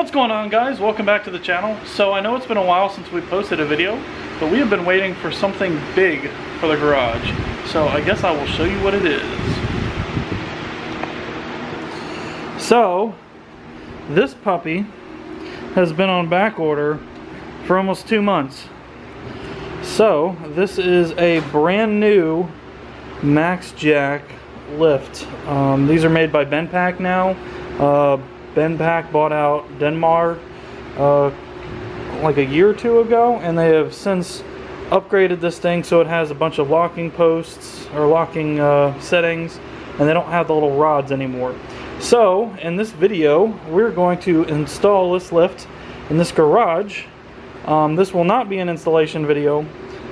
What's going on, guys? Welcome back to the channel. So I know it's been a while since we posted a video, but we have been waiting for something big for the garage. So I guess I will show you what it is. So this puppy has been on back order for almost 2 months. So this is a brand new MAXJAX lift. These are made by Benpak now. Benpak bought out Denmark like a year or two ago, and they have since upgraded this thing so it has a bunch of locking posts or locking settings, and they don't have the little rods anymore. So in this video we're going to install this lift in this garage. This will not be an installation video,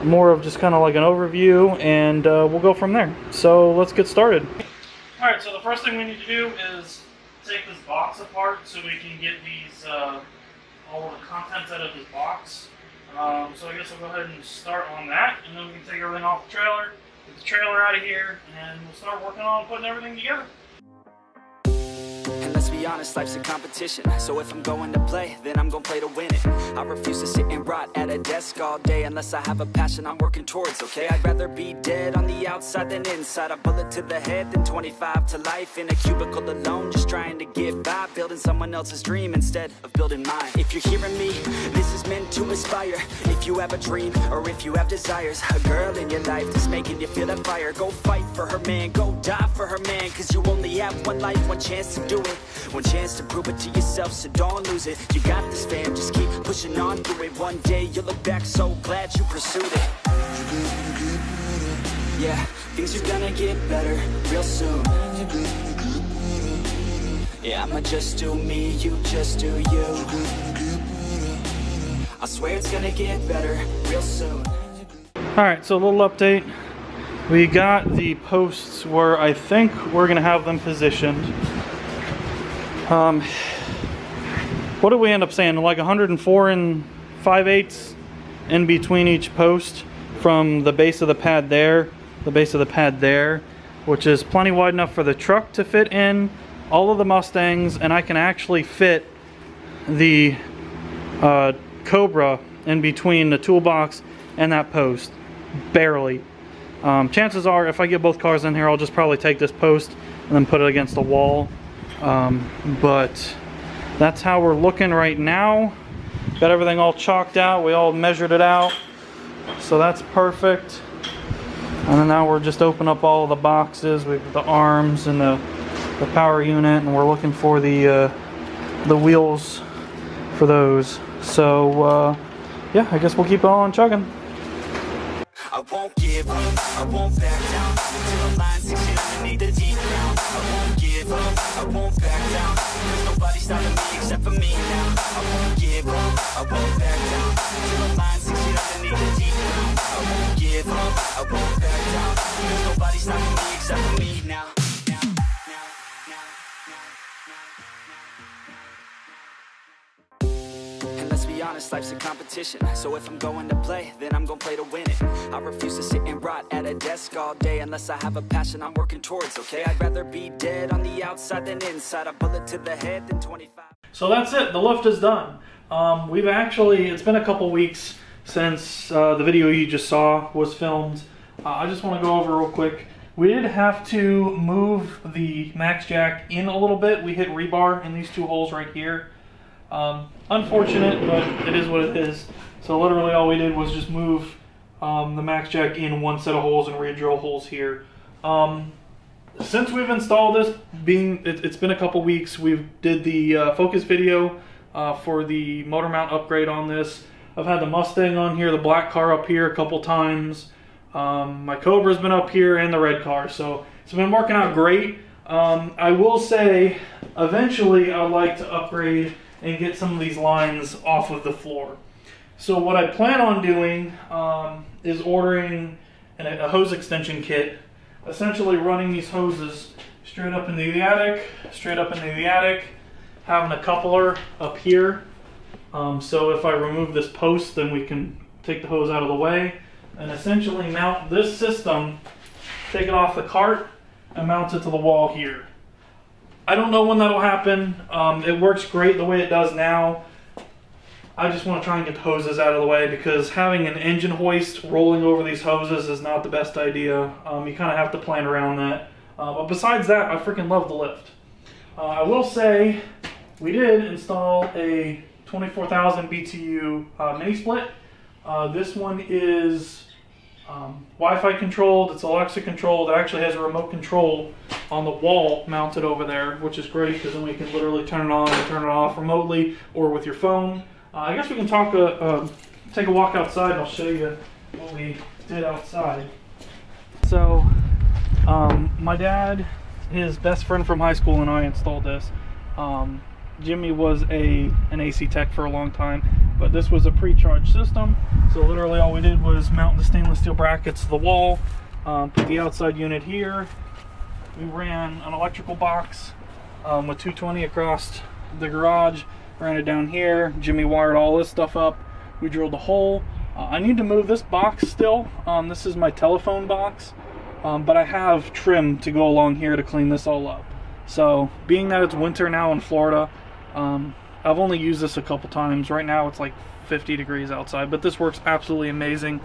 more of just kind of like an overview, and we'll go from there. So let's get started. Alright, so the first thing we need to do is take this box apart so we can get these all of the contents out of this box. So I guess I'll go ahead and start on that, and then we can take everything off the trailer, get the trailer out of here, and we'll start working on putting everything together. And let's be honest, life's a competition. So if I'm going to play, then I'm gonna play to win it. I refuse to sit and rot at a desk all day unless I have a passion I'm working towards, okay? I'd rather be dead on the outside than inside. A bullet to the head than 25 to life in a cubicle alone, just trying to get by, building someone else's dream instead of building mine. If you're hearing me, this is meant to inspire. If you have a dream or if you have desires, a girl in your life that's making you feel that fire, go fight for her, man, go die for her, man. Cause you only have one life, one chance to do it, one chance to prove it to yourself, so don't lose it. You got this, fam, just keep pushing on through it. One day you'll look back so glad you pursued it. Yeah, things are gonna get better real soon. Yeah, I'ma just do me, you just do you. I swear it's gonna get better real soon. Alright, so a little update. We got the posts where I think we're gonna have them positioned. What did we end up saying? Like 104 5/8 in between each post from the base of the pad there, the base of the pad there, which is plenty wide enough for the truck to fit in, all of the Mustangs, and I can actually fit the Cobra in between the toolbox and that post, barely. Chances are if I get both cars in here, I'll just probably take this post and then put it against the wall. But that's how we're looking right now. Got everything all chalked out, we all measured it out, so that's perfect. And then now we're just opening up all of the boxes with the arms and the power unit, and we're looking for the wheels for those. So yeah, I guess we'll keep on chugging. I won't give up, I won't back down until the line 6 years underneath the deep ground. I won't give up, I won't back down. There's nobody stopping me except for me now. I won't give up, I won't back down until the line 6 years underneath the deep ground. I won't give up, I won't back down. There's nobody stopping me except for me now. Be honest, life's a competition. So if I'm going to play, then I'm gonna play to win it. I refuse to sit and rot at a desk all day unless I have a passion I'm working towards, okay? I'd rather be dead on the outside than inside. A bullet to the head than 25. So that's it, the lift is done. It's been a couple weeks since the video you just saw was filmed. I just want to go over real quick. We did have to move the MAXJAX in a little bit. We hit rebar in these two holes right here. Unfortunate, but it is what it is. So literally all we did was just move the MAXJAX in one set of holes and re-drill holes here. Since we've installed this, it's been a couple weeks, we did the focus video for the motor mount upgrade on this. I've had the Mustang on here, the black car up here a couple times. My Cobra's been up here, and the red car, so it's been working out great. I will say eventually I'd like to upgrade and get some of these lines off of the floor. So what I plan on doing is ordering a hose extension kit, essentially running these hoses straight up into the attic, having a coupler up here. So if I remove this post, then we can take the hose out of the way and essentially mount this system, take it off the cart and mount it to the wall here. I don't know when that'll happen. It works great the way it does now. I just want to try and get the hoses out of the way, because having an engine hoist rolling over these hoses is not the best idea. You kind of have to plan around that. But besides that, I freaking love the lift. I will say, we did install a 24,000 BTU mini split. This one is Wi-Fi controlled, it's Alexa controlled. It actually has a remote control on the wall mounted over there, which is great, because then we can literally turn it on and turn it off remotely or with your phone. I guess we can take a walk outside and I'll show you what we did outside. So, my dad, his best friend from high school, and I installed this. Jimmy was an AC tech for a long time, but this was a pre-charged system. So literally all we did was mount the stainless steel brackets to the wall, put the outside unit here. We ran an electrical box with 220 across the garage, ran it down here. Jimmy wired all this stuff up. We drilled a hole. I need to move this box still. This is my telephone box, but I have trim to go along here to clean this all up. So being that it's winter now in Florida, I've only used this a couple times. Right now it's like 50 degrees outside, but this works absolutely amazing.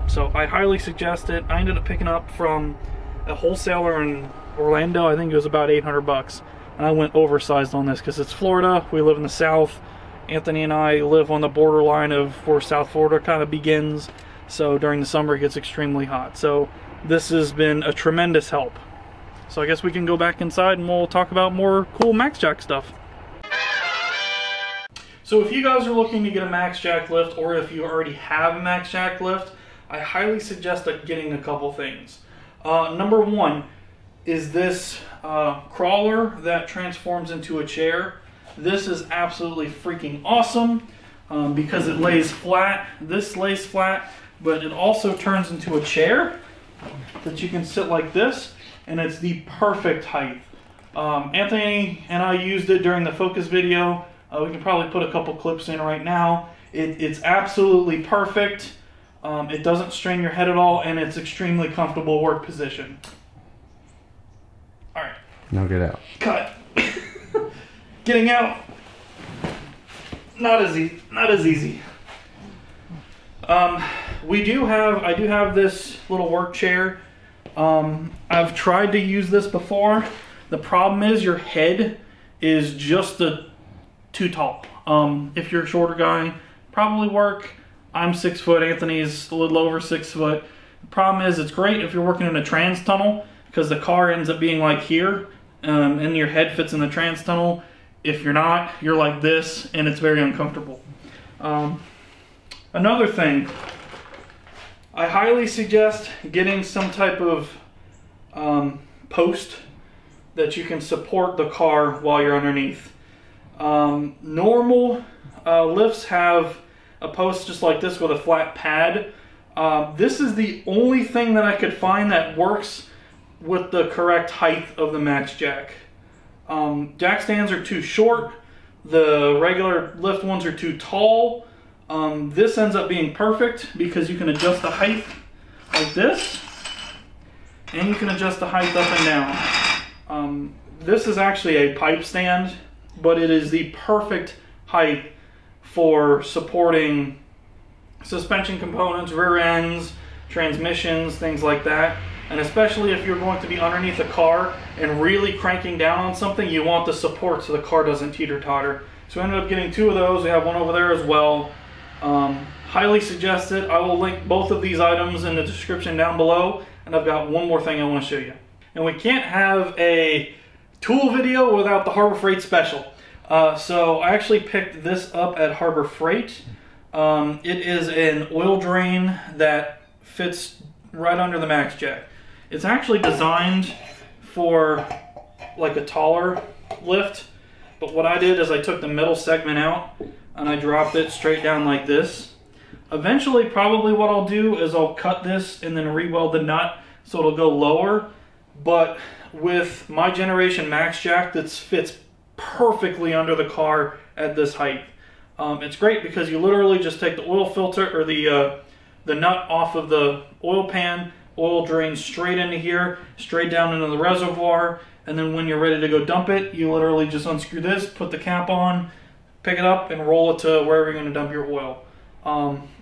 So I highly suggest it. I ended up picking up from a wholesaler in Orlando. I think it was about 800 bucks. And I went oversized on this because it's Florida. We live in the South. Anthony and I live on the borderline of where South Florida kind of begins. So during the summer it gets extremely hot. So this has been a tremendous help. So I guess we can go back inside and we'll talk about more cool MAXJAX stuff. So if you guys are looking to get a MAXJAX lift, or if you already have a MAXJAX lift, I highly suggest getting a couple things. Number one is this crawler that transforms into a chair. This is absolutely freaking awesome because it lays flat. This lays flat, but it also turns into a chair that you can sit like this, and it's the perfect height. Anthony and I used it during the focus video. We can probably put a couple clips in right now. It's absolutely perfect. It doesn't strain your head at all, and it's extremely comfortable work position. All right. Now get out. Cut. Getting out. Not as easy. I do have this little work chair. I've tried to use this before. The problem is your head is just too tall. If you're a shorter guy, probably work. I'm 6 foot, Anthony's a little over 6 foot. The problem is it's great if you're working in a trans tunnel, because the car ends up being like here, and your head fits in the trans tunnel. If you're not, you're like this, and it's very uncomfortable. Another thing, I highly suggest getting some type of post that you can support the car while you're underneath. Normal lifts have a post just like this with a flat pad. This is the only thing that I could find that works with the correct height of the MAXJAX. Jack stands are too short. The regular lift ones are too tall. This ends up being perfect because you can adjust the height like this, and you can adjust the height up and down. This is actually a pipe stand, but it is the perfect height for supporting suspension components, rear ends, transmissions, things like that. And especially if you're going to be underneath a car and really cranking down on something, you want the support so the car doesn't teeter-totter. So I ended up getting 2 of those. We have one over there as well. Highly suggest it. I will link both of these items in the description down below. And I've got one more thing I want to show you. And we can't have a tool video without the Harbor Freight special. So I actually picked this up at Harbor Freight. It is an oil drain that fits right under the MAXJAX. It's actually designed for like a taller lift, but what I did is I took the middle segment out and I dropped it straight down like this. Eventually, probably what I'll do is I'll cut this and then re-weld the nut so it'll go lower, but with my generation MAXJAX, that fits perfectly under the car at this height. It's great because you literally just take the oil filter or the nut off of the oil pan, oil drains straight into here, straight down into the reservoir, and then when you're ready to go dump it, you literally just unscrew this, put the cap on, pick it up, and roll it to wherever you're going to dump your oil.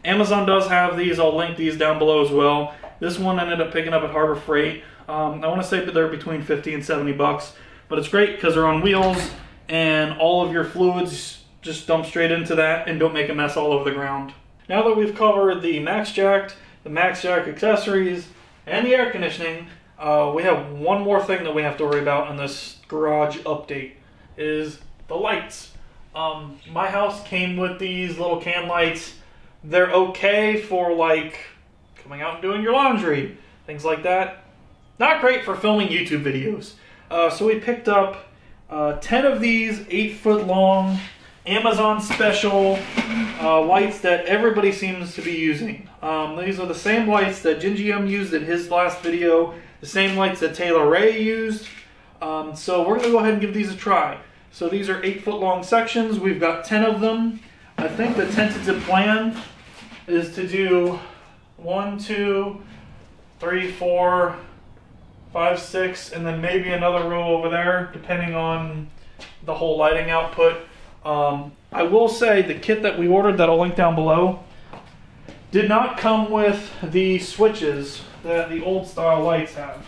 Amazon does have these. I'll link these down below as well. This one I ended up picking up at Harbor Freight. I want to say that they're between 50 and 70 bucks, but it's great because they're on wheels and all of your fluids just dump straight into that and don't make a mess all over the ground. Now that we've covered the MAXJAX, the MAXJAX accessories, and the air conditioning, we have one more thing that we have to worry about in this garage update, is the lights. My house came with these little can lights. They're okay for like coming out and doing your laundry, things like that. Not great for filming YouTube videos. So we picked up 10 of these 8-foot long Amazon special lights that everybody seems to be using. These are the same lights that ZHIYUM used in his last video, the same lights that Taylor Ray used. So we're going to go ahead and give these a try. So these are 8-foot long sections. We've got 10 of them. I think the tentative plan is to do 1, 2, 3, 4, 5, 6, and then maybe another row over there, depending on the whole lighting output. I will say the kit that we ordered, that I'll link down below, did not come with the switches that the old style lights have.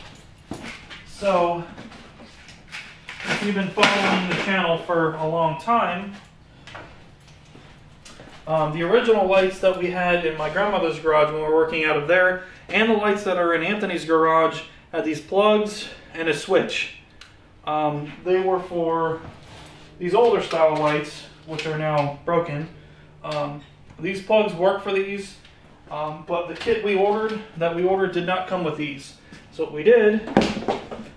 So if you've been following the channel for a long time, the original lights that we had in my grandmother's garage when we were working out of there, and the lights that are in Anthony's garage, had these plugs and a switch. They were for these older style lights, which are now broken. These plugs work for these, but the kit we ordered did not come with these. So what we did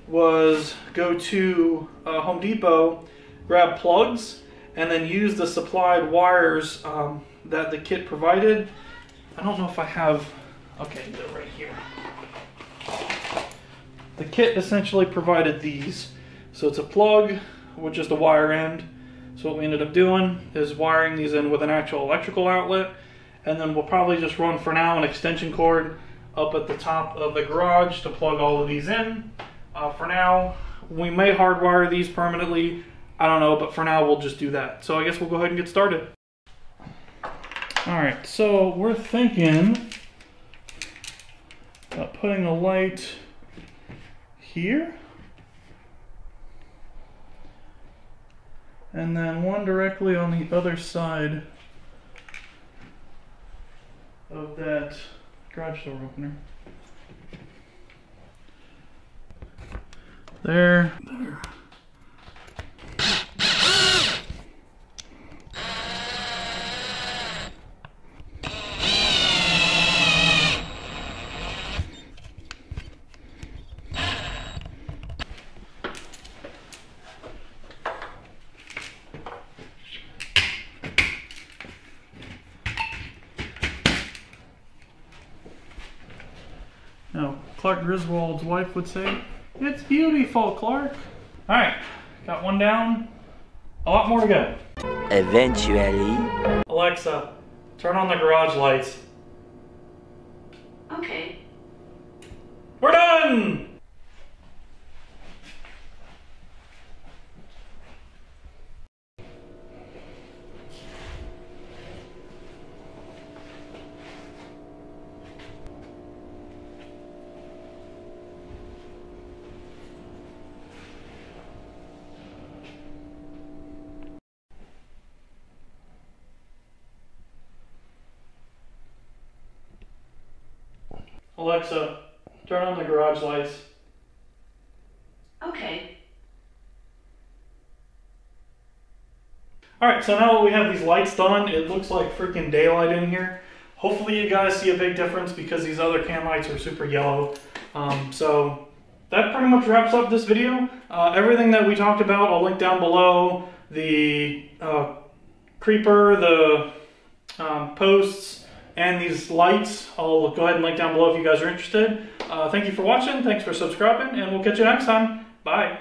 was go to Home Depot, grab plugs, and then use the supplied wires that the kit provided. I don't know if I have, okay, they're right here. The kit essentially provided these. So it's a plug with just a wire end. So what we ended up doing is wiring these in with an actual electrical outlet, and then we'll probably just run for now an extension cord up at the top of the garage to plug all of these in. For now, we may hardwire these permanently, I don't know, but for now we'll just do that. So I guess we'll go ahead and get started. Alright, so we're thinking about putting a light here, and then one directly on the other side of that garage door opener. There. Now, Clark Griswold's wife would say, "It's beautiful, Clark." All right, got one down. A lot more to go. Eventually. Alexa, turn on the garage lights. Okay. We're done! Alexa, turn on the garage lights. Okay. Alright, so now that we have these lights done, it looks like freaking daylight in here. Hopefully you guys see a big difference because these other can lights are super yellow. So that pretty much wraps up this video. Everything that we talked about, I'll link down below. The creeper, the posts, and these lights, I'll go ahead and link down below if you guys are interested. Thank you for watching, thanks for subscribing, and we'll catch you next time. Bye.